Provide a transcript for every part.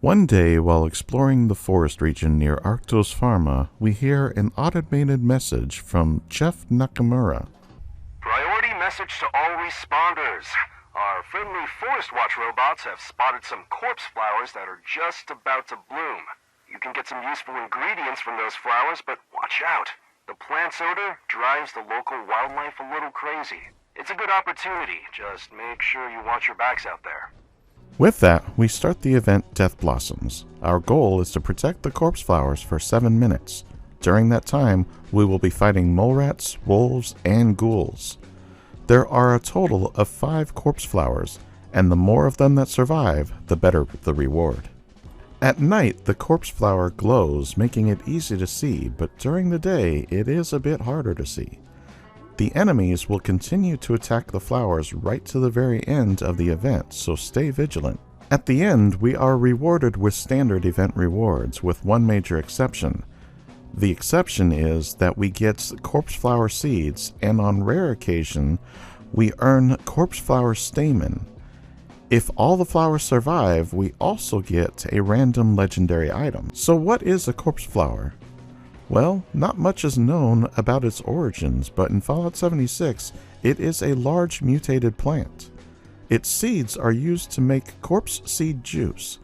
One day, while exploring the forest region near Arctos Pharma, we hear an automated message from Jeff Nakamura. Priority message to all responders. Our friendly Forest Watch robots have spotted some corpse flowers that are just about to bloom. You can get some useful ingredients from those flowers, but watch out. The plant's odor drives the local wildlife a little crazy. It's a good opportunity, just make sure you watch your backs out there. With that, we start the event Death Blossoms. Our goal is to protect the corpse flowers for 7 minutes. During that time, we will be fighting mole rats, wolves, and ghouls. There are a total of 5 corpse flowers, and the more of them that survive, the better the reward. At night, the corpse flower glows, making it easy to see, but during the day, it is a bit harder to see. The enemies will continue to attack the flowers right to the very end of the event, so stay vigilant. At the end, we are rewarded with standard event rewards, with one major exception. The exception is that we get corpse flower seeds, and on rare occasion, we earn corpse flower stamen. If all the flowers survive, we also get a random legendary item. So what is a corpse flower? Well, not much is known about its origins, but in Fallout 76, it is a large mutated plant. Its seeds are used to make corpse seed juice.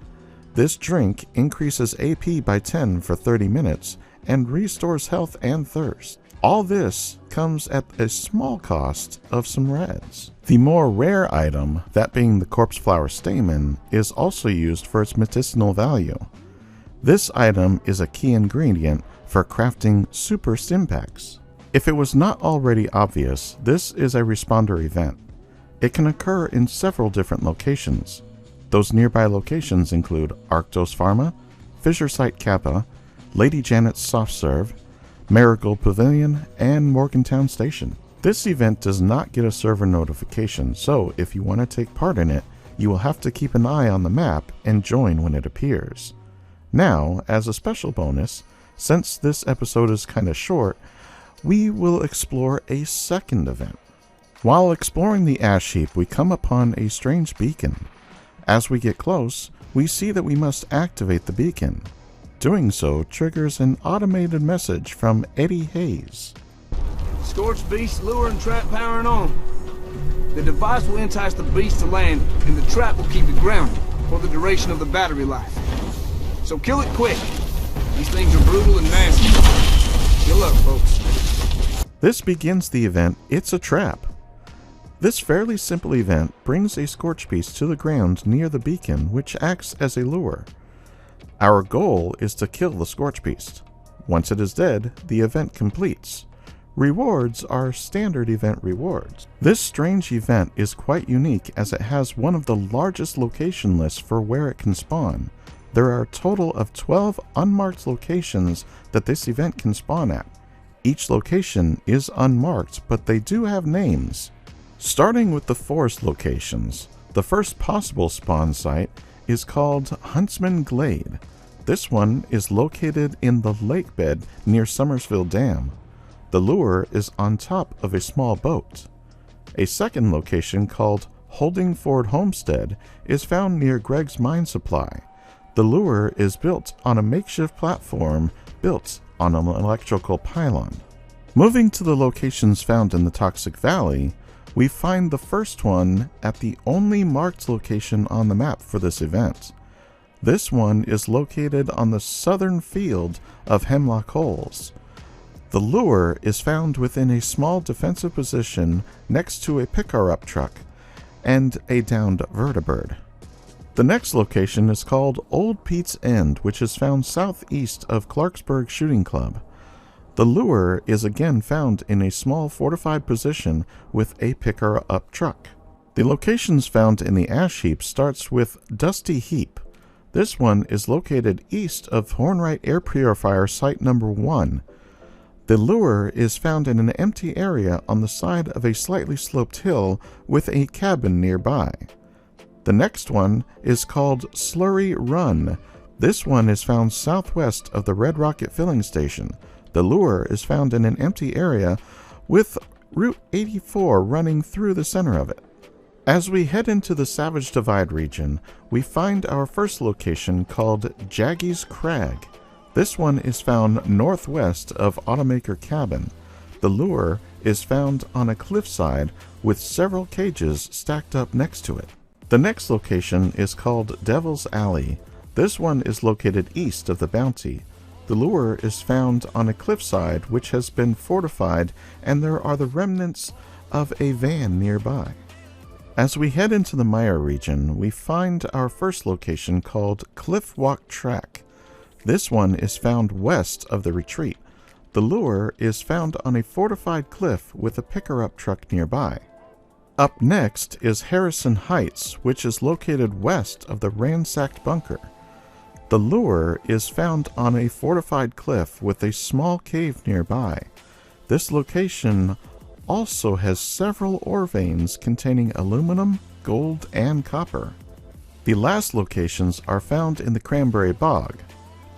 This drink increases AP by 10 for 30 minutes and restores health and thirst. All this comes at a small cost of some reds. The more rare item, that being the corpse flower stamen, is also used for its medicinal value. This item is a key ingredient for crafting super stimpaks. If it was not already obvious, this is a responder event. It can occur in several different locations. Those nearby locations include Arctos Pharma, Fisher Site Kappa, Lady Janet's Soft Serve, Marigold Pavilion, and Morgantown Station. This event does not get a server notification, so if you want to take part in it, you will have to keep an eye on the map and join when it appears. Now, as a special bonus, since this episode is kinda short, we will explore a second event. While exploring the ash heap, we come upon a strange beacon. As we get close, we see that we must activate the beacon. Doing so triggers an automated message from Eddie Hayes. Scorched beast, lure, and trap powering on. The device will entice the beast to land, and the trap will keep it grounded for the duration of the battery life. So kill it quick. These things are brutal and nasty. Good luck, folks. This begins the event It's a Trap. This fairly simple event brings a scorch beast to the ground near the beacon, which acts as a lure. Our goal is to kill the scorch beast. Once it is dead, the event completes. Rewards are standard event rewards. This strange event is quite unique as it has one of the largest location lists for where it can spawn. There are a total of 12 unmarked locations that this event can spawn at. Each location is unmarked, but they do have names. Starting with the forest locations, the first possible spawn site is called Huntsman Glade. This one is located in the lake bed near Summersville Dam. The lure is on top of a small boat. A second location called Holdingford Homestead is found near Greg's Mine Supply. The lure is built on a makeshift platform built on an electrical pylon. Moving to the locations found in the Toxic Valley, we find the first one at the only marked location on the map for this event. This one is located on the southern field of Hemlock Holes. The lure is found within a small defensive position next to a picker-up truck and a downed vertibird. The next location is called Old Pete's End, which is found southeast of Clarksburg Shooting Club. The lure is again found in a small fortified position with a picker-up truck. The locations found in the ash heap starts with Dusty Heap. This one is located east of Hornwright Air Purifier Site Number 1. The lure is found in an empty area on the side of a slightly sloped hill with a cabin nearby. The next one is called Slurry Run. This one is found southwest of the Red Rocket Filling Station. The lure is found in an empty area with Route 84 running through the center of it. As we head into the Savage Divide region, we find our first location called Jaggy's Crag. This one is found northwest of Automaker Cabin. The lure is found on a cliffside with several cages stacked up next to it. The next location is called Devil's Alley. This one is located east of the Bounty. The lure is found on a cliffside which has been fortified, and there are the remnants of a van nearby. As we head into the Mire region, we find our first location called Cliff Walk Track. This one is found west of the retreat. The lure is found on a fortified cliff with a picker-up truck nearby. Up next is Harrison Heights, which is located west of the ransacked bunker. The lure is found on a fortified cliff with a small cave nearby. This location also has several ore veins containing aluminum, gold, and copper. The last locations are found in the Cranberry Bog.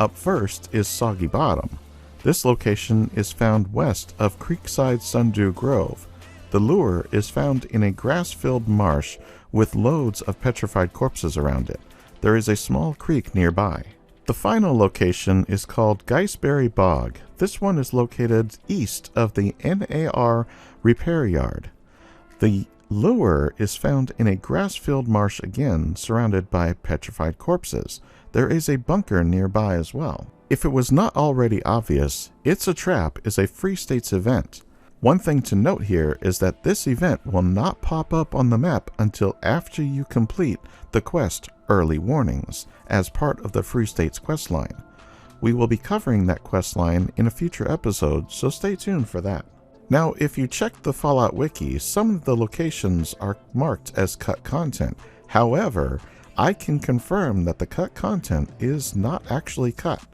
Up first is Soggy Bottom. This location is found west of Creekside Sundew Grove. The lure is found in a grass-filled marsh with loads of petrified corpses around it. There is a small creek nearby. The final location is called Geistberry Bog. This one is located east of the NAR repair yard. The lure is found in a grass-filled marsh again, surrounded by petrified corpses. There is a bunker nearby as well. If it was not already obvious, It's a Trap is a Free States event. One thing to note here is that this event will not pop up on the map until after you complete the quest Early Warnings as part of the Free States questline. We will be covering that questline in a future episode, so stay tuned for that. Now, if you check the Fallout Wiki, some of the locations are marked as cut content. However, I can confirm that the cut content is not actually cut.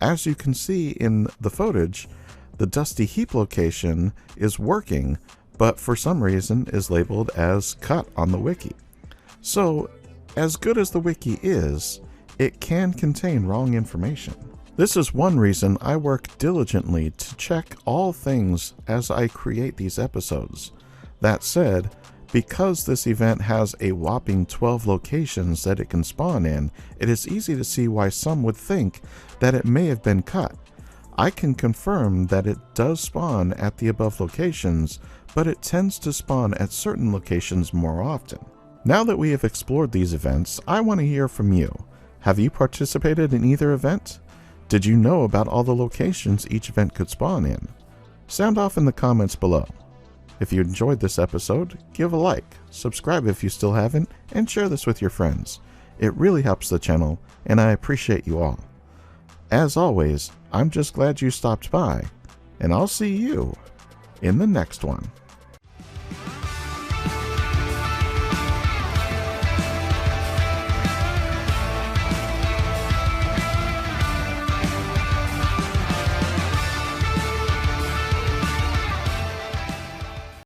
As you can see in the footage, the Dusty Heap location is working, but for some reason is labeled as cut on the wiki. So, as good as the wiki is, it can contain wrong information. This is one reason I work diligently to check all things as I create these episodes. That said, because this event has a whopping 12 locations that it can spawn in, it is easy to see why some would think that it may have been cut. I can confirm that it does spawn at the above locations, but it tends to spawn at certain locations more often. Now that we have explored these events, I want to hear from you. Have you participated in either event? Did you know about all the locations each event could spawn in? Sound off in the comments below. If you enjoyed this episode, give a like, subscribe if you still haven't, and share this with your friends. It really helps the channel, and I appreciate you all. As always, I'm just glad you stopped by, and I'll see you in the next one.